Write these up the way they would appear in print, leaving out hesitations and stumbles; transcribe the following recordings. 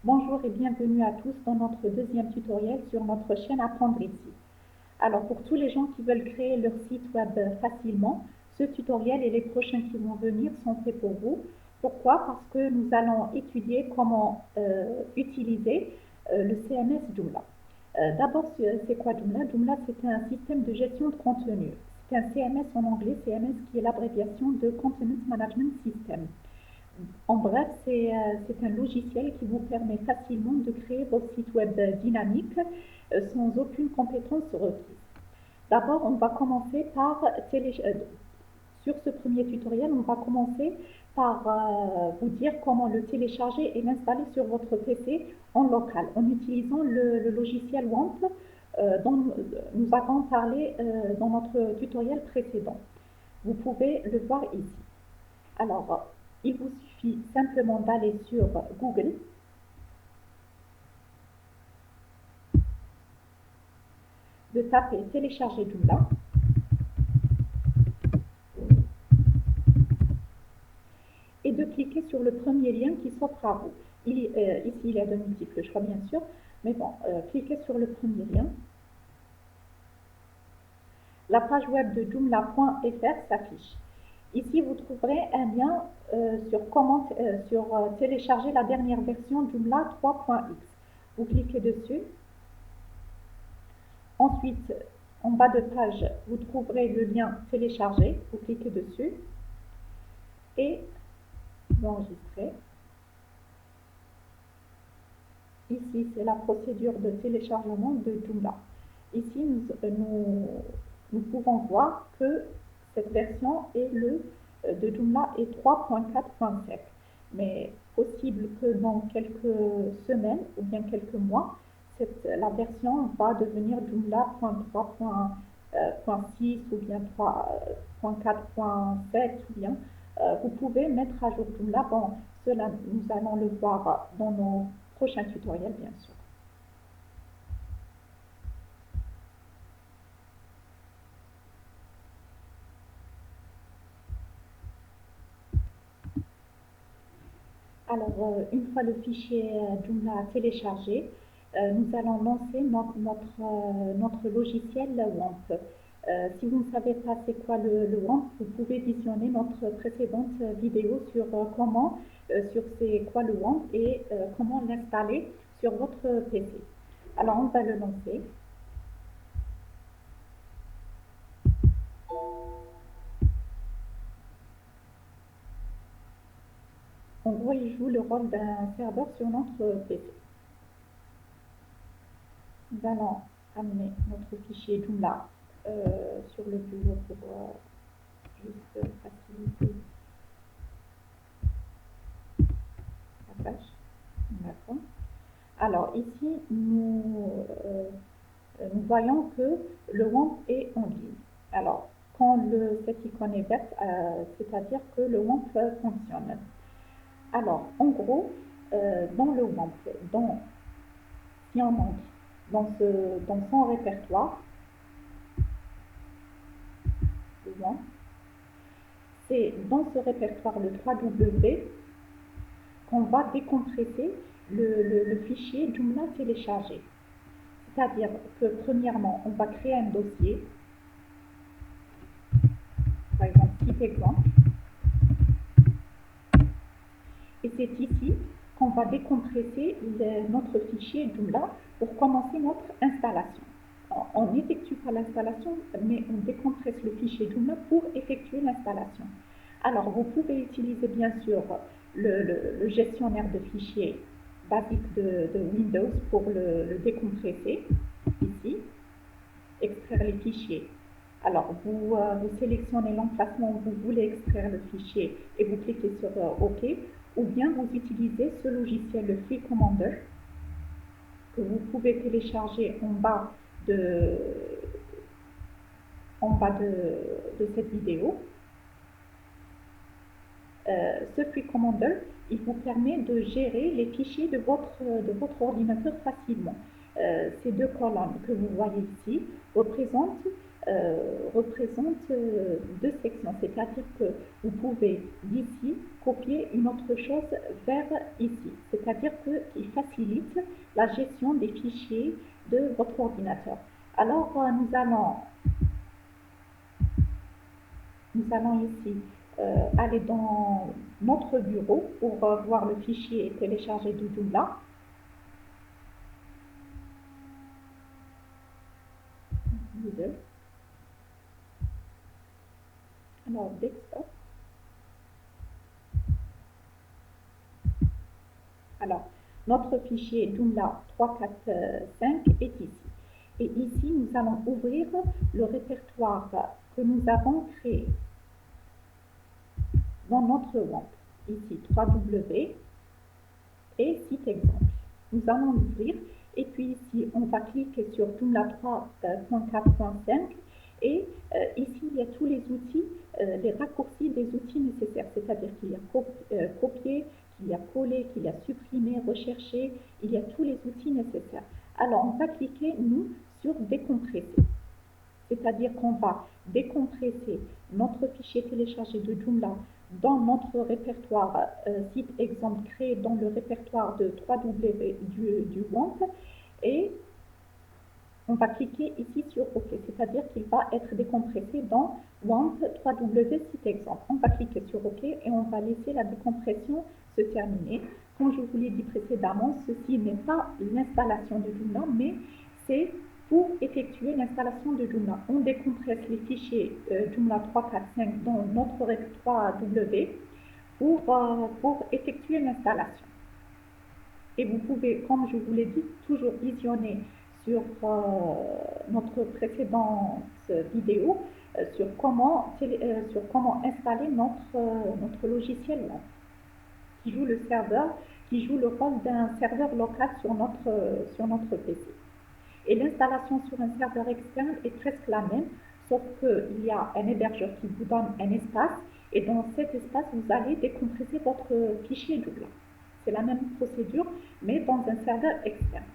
Bonjour et bienvenue à tous dans notre deuxième tutoriel sur notre chaîne Apprendre ici. Alors pour tous les gens qui veulent créer leur site web facilement, ce tutoriel et les prochains qui vont venir sont faits pour vous. Pourquoi? Parce que nous allons étudier comment utiliser le CMS Joomla. D'abord, c'est quoi Joomla? Joomla, c'est un système de gestion de contenu. C'est un CMS en anglais, CMS qui est l'abréviation de Content Management System. En bref, c'est un logiciel qui vous permet facilement de créer votre site web dynamique sans aucune compétence requise. D'abord, on va commencer par sur ce premier tutoriel, on va commencer par vous dire comment le télécharger et l'installer sur votre PC en local en utilisant le logiciel WAMP dont nous avons parlé dans notre tutoriel précédent. Vous pouvez le voir ici. Alors, il vous suffit simplement d'aller sur Google, de taper télécharger Joomla et de cliquer sur le premier lien qui s'offre à vous. Ici, il y a de multiples choix, bien sûr, mais bon, cliquez sur le premier lien. La page web de joomla.fr s'affiche. Ici, vous trouverez un lien sur télécharger la dernière version Joomla 3.x. Vous cliquez dessus. Ensuite, en bas de page, vous trouverez le lien télécharger. Vous cliquez dessus et vous enregistrez. Ici, c'est la procédure de téléchargement de Joomla. Ici, nous pouvons voir que cette version de Joomla est 3.4.7. Mais possible que dans quelques semaines ou bien quelques mois, la version va devenir Joomla.3.6 ou bien 3.4.7 ou bien vous pouvez mettre à jour Joomla. Bon, cela, nous allons le voir dans nos prochains tutoriels, bien sûr. Alors, une fois le fichier Joomla téléchargé, nous allons lancer notre logiciel WAMP. Si vous ne savez pas c'est quoi le WAMP, vous pouvez visionner notre précédente vidéo sur sur c'est quoi le WAMP et comment l'installer sur votre PC. Alors, on va le lancer. En gros, il joue le rôle d'un serveur sur notre PC. Nous allons amener notre fichier Joomla sur le bureau pour juste faciliter la tâche. D'accord. Alors ici, nous voyons que le WAMP est en ligne. Alors, quand cette icône est verte, c'est-à-dire que le WAMP fonctionne. Alors, en gros, dans le WAMP, si on entre dans son répertoire, le WAMP, c'est dans ce répertoire, le 3W, qu'on va décompresser le fichier Joomla téléchargé. C'est-à-dire que premièrement, on va créer un dossier, par exemple site exemple, et c'est ici qu'on va décompresser notre fichier Joomla pour commencer notre installation. On n'effectue pas l'installation, mais on décompresse le fichier Joomla pour effectuer l'installation. Alors, vous pouvez utiliser bien sûr le gestionnaire de fichiers basique de Windows pour le décompresser, ici, extraire les fichiers. Alors, vous sélectionnez l'emplacement où vous voulez extraire le fichier et vous cliquez sur OK, ou bien vous utilisez ce logiciel, le Free Commander, que vous pouvez télécharger en bas de cette vidéo. Ce Free Commander, il vous permet de gérer les fichiers de votre ordinateur facilement. Ces deux colonnes que vous voyez ici représentent représente deux sections, c'est-à-dire que vous pouvez d'ici copier une autre chose vers ici, c'est-à-dire qu'il facilite la gestion des fichiers de votre ordinateur. Alors, nous allons ici aller dans notre bureau pour voir le fichier téléchargé de Joomla. Alors, desktop. Alors, notre fichier Joomla 345 est ici. Et ici, nous allons ouvrir le répertoire que nous avons créé dans notre WAMP. Ici, 3W et site exemple. Nous allons l'ouvrir et puis ici, on va cliquer sur Joomla 3.4.5 et ici, il y a tous les outils, les raccourcis des outils nécessaires, c'est-à-dire qu'il y a copier, qu'il y a coller, qu'il y a supprimer, rechercher, il y a tous les outils nécessaires. Alors, on va cliquer, nous, sur décompresser. C'est-à-dire qu'on va décompresser notre fichier téléchargé de Joomla dans notre répertoire site exemple créé dans le répertoire de 3W du WAMP et on va cliquer ici sur OK, c'est-à-dire qu'il va être décompressé dans WAMP 3W site exemple. On va cliquer sur OK et on va laisser la décompression se terminer. Comme je vous l'ai dit précédemment, ceci n'est pas l'installation de Joomla, mais c'est pour effectuer l'installation de Joomla. On décompresse les fichiers Joomla 345 dans notre répertoire W pour effectuer l'installation. Et vous pouvez, comme je vous l'ai dit, toujours visionner sur notre précédente vidéo sur comment installer notre logiciel web qui joue le rôle d'un serveur local sur notre PC. Et l'installation sur un serveur externe est presque la même, sauf qu'il y a un hébergeur qui vous donne un espace et dans cet espace, vous allez décompresser votre fichier Joomla. C'est la même procédure, mais dans un serveur externe,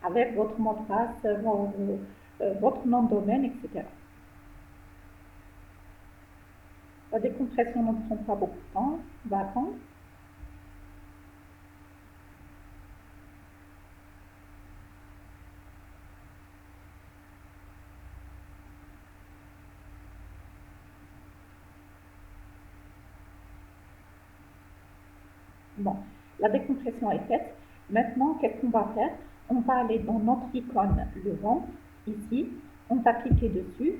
avec votre mot de passe, votre nom de domaine, etc. La décompression ne prend pas beaucoup de temps, on va attendre. Bon, la décompression est faite. Maintenant, qu'est-ce qu'on va faire? On va aller dans notre icône, le WAMP, ici. On va cliquer dessus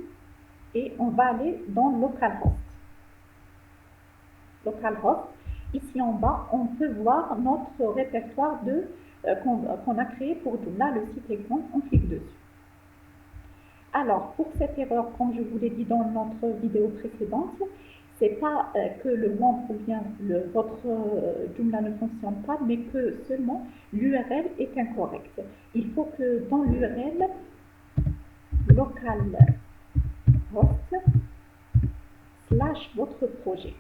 et on va aller dans Localhost. Localhost, ici en bas, on peut voir notre répertoire qu'on a créé pour Joomla, le site exemple. On clique dessus. Alors, pour cette erreur, comme je vous l'ai dit dans notre vidéo précédente, c'est pas que le WAMP ou bien votre Joomla ne fonctionne pas, mais que seulement l'URL est incorrecte. Il faut que dans l'URL localhost / votre projet,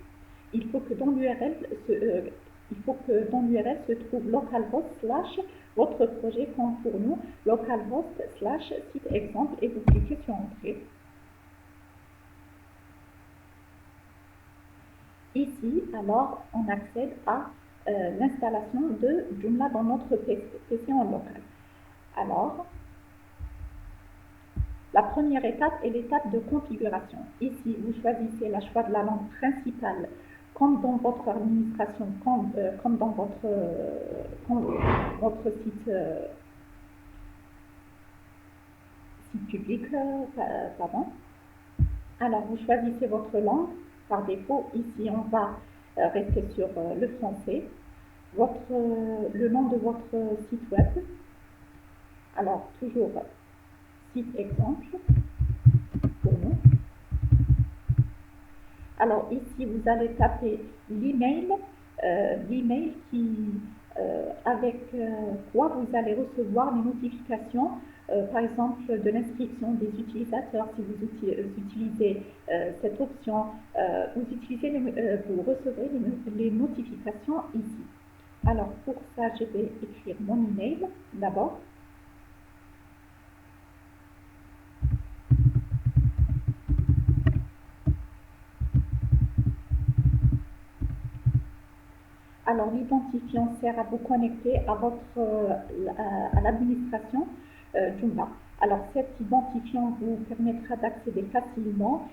il faut que dans l'URL se trouve localhost / votre projet, comme pour nous, localhost / site exemple, et vous cliquez sur Entrée. Ici, alors, on accède à l'installation de Joomla dans notre PC en local. Alors, la première étape est l'étape de configuration. Ici, vous choisissez le choix de la langue principale, comme dans votre administration, comme dans votre site public, pardon. Alors, vous choisissez votre langue. Par défaut, ici, on va rester sur le français. Le nom de votre site web. Alors, toujours site exemple pour nous. Alors, ici, vous allez taper l'email avec quoi vous allez recevoir les notifications, par exemple, de l'inscription des utilisateurs. Si vous utilisez cette option, vous recevrez les notifications ici. Alors, pour ça, je vais écrire mon email d'abord. Alors, l'identifiant sert à vous connecter à à l'administration Joomla. Alors, cet identifiant vous permettra d'accéder facilement.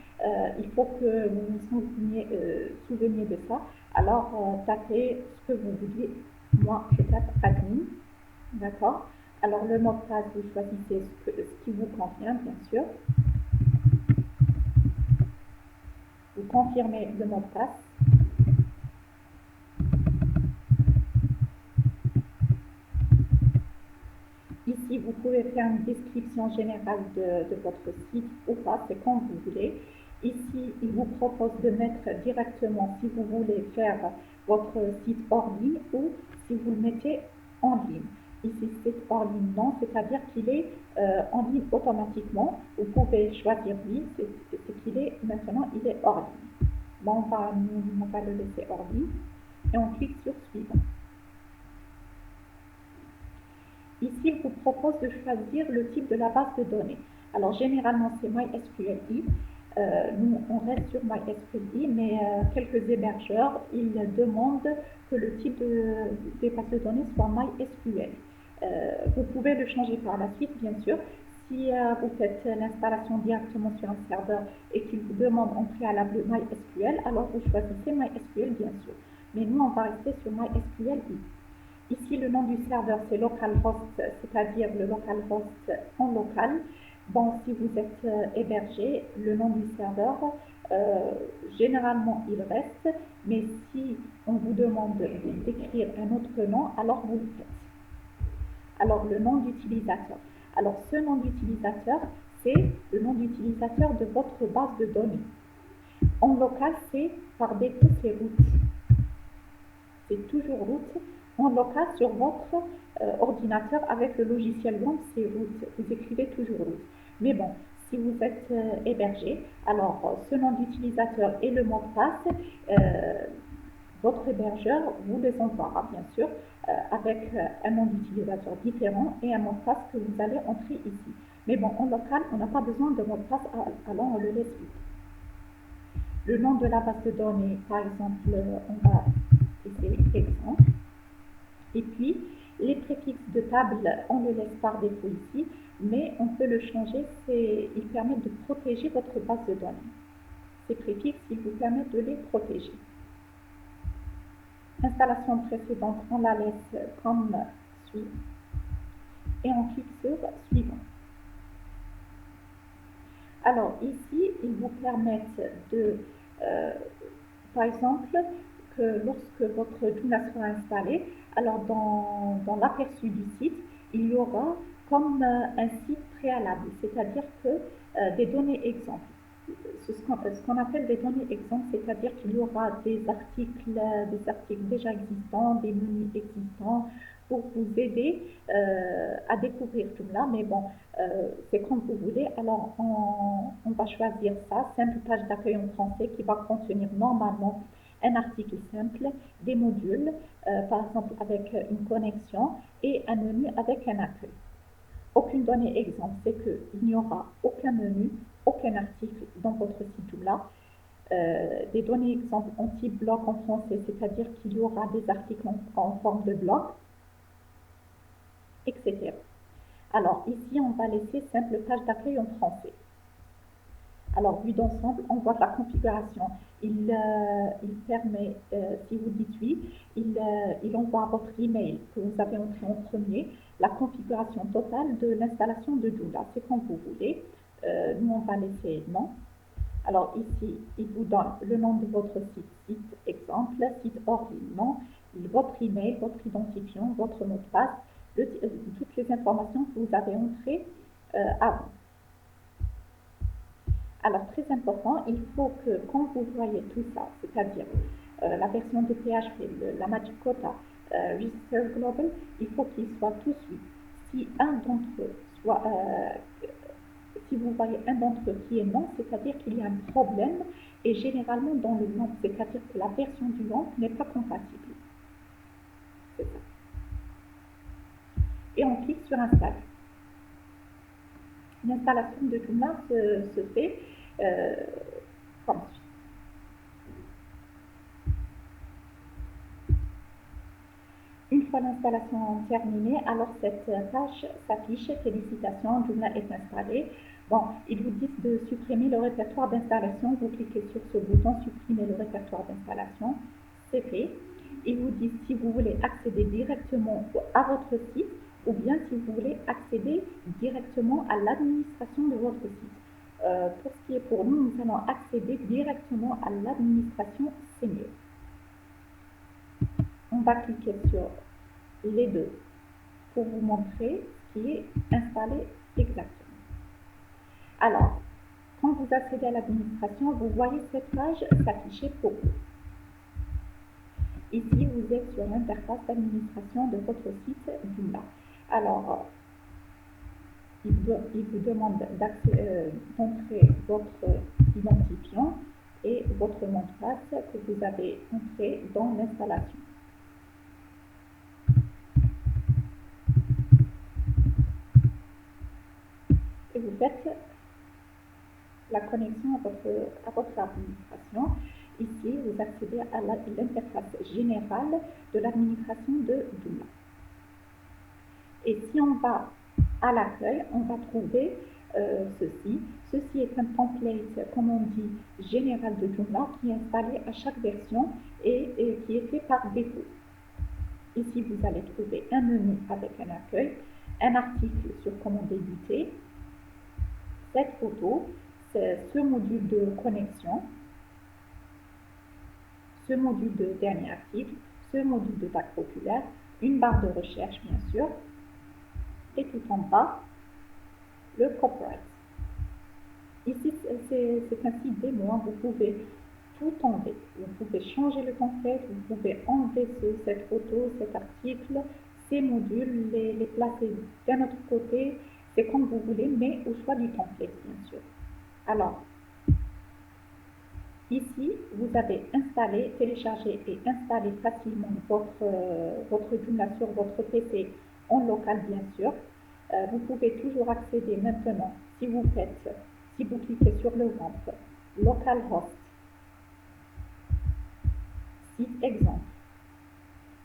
Il faut que vous vous souveniez de ça. Alors, tapez ce que vous voulez. Moi, je tape admin. D'accord? Alors, le mot de passe, vous choisissez ce qui vous convient, bien sûr. Vous confirmez le mot de passe. Ici, vous pouvez faire une description générale de votre site ou pas, c'est comme vous voulez. Ici, il vous propose de mettre directement si vous voulez faire votre site hors ligne ou si vous le mettez en ligne. Ici, c'est hors ligne, non, c'est-à-dire qu'il est en ligne automatiquement. Vous pouvez choisir oui, c'est qu'il est maintenant, il est hors ligne. Bon, on va le laisser hors ligne et on clique sur suivant. Ici, il vous propose de choisir le type de la base de données. Alors, généralement, c'est MySQLi. Nous, on reste sur MySQLi, mais quelques hébergeurs, ils demandent que le type des bases de données soit MySQL. Vous pouvez le changer par la suite, bien sûr. Si vous faites l'installation directement sur un serveur et qu'il vous demande en préalable MySQL, alors vous choisissez MySQL, bien sûr. Mais nous, on va rester sur MySQLi. Ici, le nom du serveur, c'est localhost, c'est-à-dire le localhost en local. Bon, si vous êtes hébergé, le nom du serveur, généralement, il reste, mais si on vous demande d'écrire un autre nom, alors vous le faites. Alors, le nom d'utilisateur. Alors, ce nom d'utilisateur, c'est le nom d'utilisateur de votre base de données. En local, c'est par défaut, c'est root. C'est toujours root. En local, sur votre ordinateur, avec le logiciel WAMP, c'est root. Vous écrivez toujours root. Mais bon, si vous êtes hébergé, alors ce nom d'utilisateur et le mot de passe, votre hébergeur vous les envoiera, bien sûr, avec un nom d'utilisateur différent et un mot de passe que vous allez entrer ici. Mais bon, en local, on n'a pas besoin de mot de passe, alors on le laisse vite. Le nom de la base de données, par exemple, on va essayer exemple. Et puis, les préfixes de table, on le laisse par défaut ici, mais on peut le changer, ils permettent de protéger votre base de données. Ces préfixes, ils vous permettent de les protéger. Installation précédente, on la laisse comme suit, et on clique sur suivant. Alors ici, ils vous permettent de, par exemple, que lorsque votre Joomla sera installé, alors dans l'aperçu du site, il y aura comme un site préalable, c'est-à-dire que des données exemples. Ce qu'on appelle des données exemples, c'est-à-dire qu'il y aura des articles déjà existants, des menus existants pour vous aider à découvrir Joomla. Mais bon, c'est comme vous voulez. Alors, on va choisir ça, simple page d'accueil en français qui va contenir normalement un article simple, des modules, par exemple avec une connexion et un menu avec un accueil. Aucune donnée exemple, c'est qu'il n'y aura aucun menu, aucun article dans votre site Joomla. Des données exemple en type bloc en français, c'est-à-dire qu'il y aura des articles en forme de bloc, etc. Alors ici, on va laisser simple page d'accueil en français. Alors, vue d'ensemble, on voit la configuration. Il permet, si vous dites oui, il envoie votre email que vous avez entré en premier, la configuration totale de l'installation de Joomla. C'est comme vous voulez. Nous, on va laisser non. Alors ici, il vous donne le nom de votre site exemple, site hors ligne, non, votre email, votre identifiant, votre mot de passe, toutes les informations que vous avez entrées avant. Alors, très important, il faut que quand vous voyez tout ça, c'est-à-dire la version de PHP, la Magic Quota, Register Global, il faut qu'ils soient tous suivis. Si un d'entre eux soit, si vous voyez un d'entre eux qui est non, c'est-à-dire qu'il y a un problème, et généralement dans le nom, c'est-à-dire que la version du nom n'est pas compatible. C'est ça. Et on clique sur Install. L'installation de Joomla se fait comme suit. fois l'installation terminée, alors cette page s'affiche. Félicitations, Joomla est installé. Bon, ils vous disent de supprimer le répertoire d'installation. Vous cliquez sur ce bouton supprimer le répertoire d'installation. C'est fait. Ils vous disent si vous voulez accéder directement à votre site ou bien si vous voulez accéder directement à l'administration de votre site. Pour ce qui est pour nous, nous allons accéder directement à l'administration, c'est mieux. On va cliquer sur les deux pour vous montrer ce qui est installé exactement. Alors, quand vous accédez à l'administration, vous voyez cette page s'afficher pour vous. Ici, vous êtes sur l'interface d'administration de votre site Joomla. Alors, il vous demande d'entrer votre identifiant et votre mot de passe que vous avez entré dans l'installation. Et vous faites la connexion à votre administration. Ici, vous accédez à l'interface générale de l'administration de Joomla. Et si on va à l'accueil, on va trouver ceci. Ceci est un template, comme on dit, général de Joomla qui est installé à chaque version et qui est fait par défaut. Ici, vous allez trouver un menu avec un accueil, un article sur comment débuter, cette photo, ce module de connexion, ce module de dernier article, ce module de bac populaire, une barre de recherche bien sûr, et tout en bas, le corporate. Ici, c'est un site démo, vous pouvez tout enlever. Vous pouvez changer le template, vous pouvez enlever cette photo, cet article, ces modules, les placer d'un autre côté, c'est comme vous voulez, mais au choix du template, bien sûr. Alors, ici, vous avez installé, téléchargé et installé facilement votre Joomla sur votre PC en local, bien sûr. Vous pouvez toujours accéder maintenant, si vous cliquez sur le ventre, localhost, site exemple.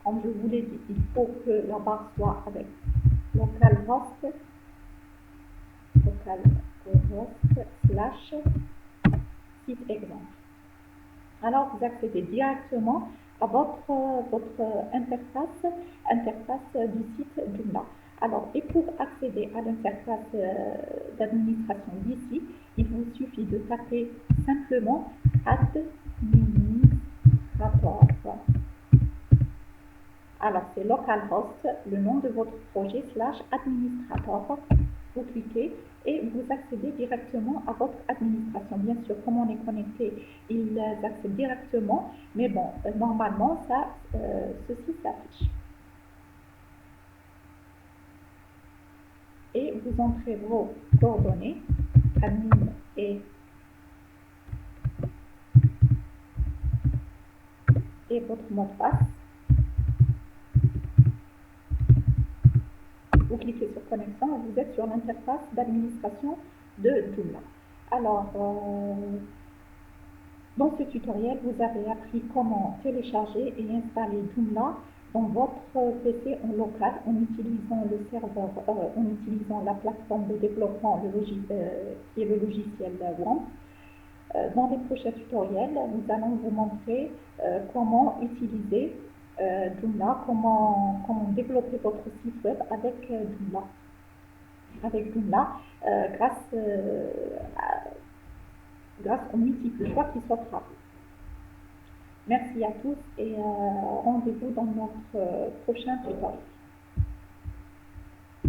Comme je vous l'ai dit, il faut que la barre soit avec localhost slash site exemple. Alors, vous accédez directement à votre interface du site Joomla. Alors, et pour accéder à l'interface d'administration d'ici, il vous suffit de taper simplement administrator. Alors, c'est localhost, le nom de votre projet, / administrator. Vous cliquez et vous accédez directement à votre administration. Bien sûr, comme on est connecté, ils accèdent directement, mais bon, normalement, ceci s'affiche. Et vous entrez vos coordonnées, admin et votre mot de passe. Vous cliquez sur connexion et vous êtes sur l'interface d'administration de Joomla. Alors, dans ce tutoriel, vous avez appris comment télécharger et installer Joomla dans votre PC en local en utilisant le serveur, en utilisant la plateforme de développement qui est le logiciel WAMP. Dans les prochains tutoriels, nous allons vous montrer comment utiliser Joomla, comment développer votre site web avec Joomla. Grâce aux multiples choix qui s'offrent à vous. Merci à tous et rendez-vous dans notre prochain tutoriel.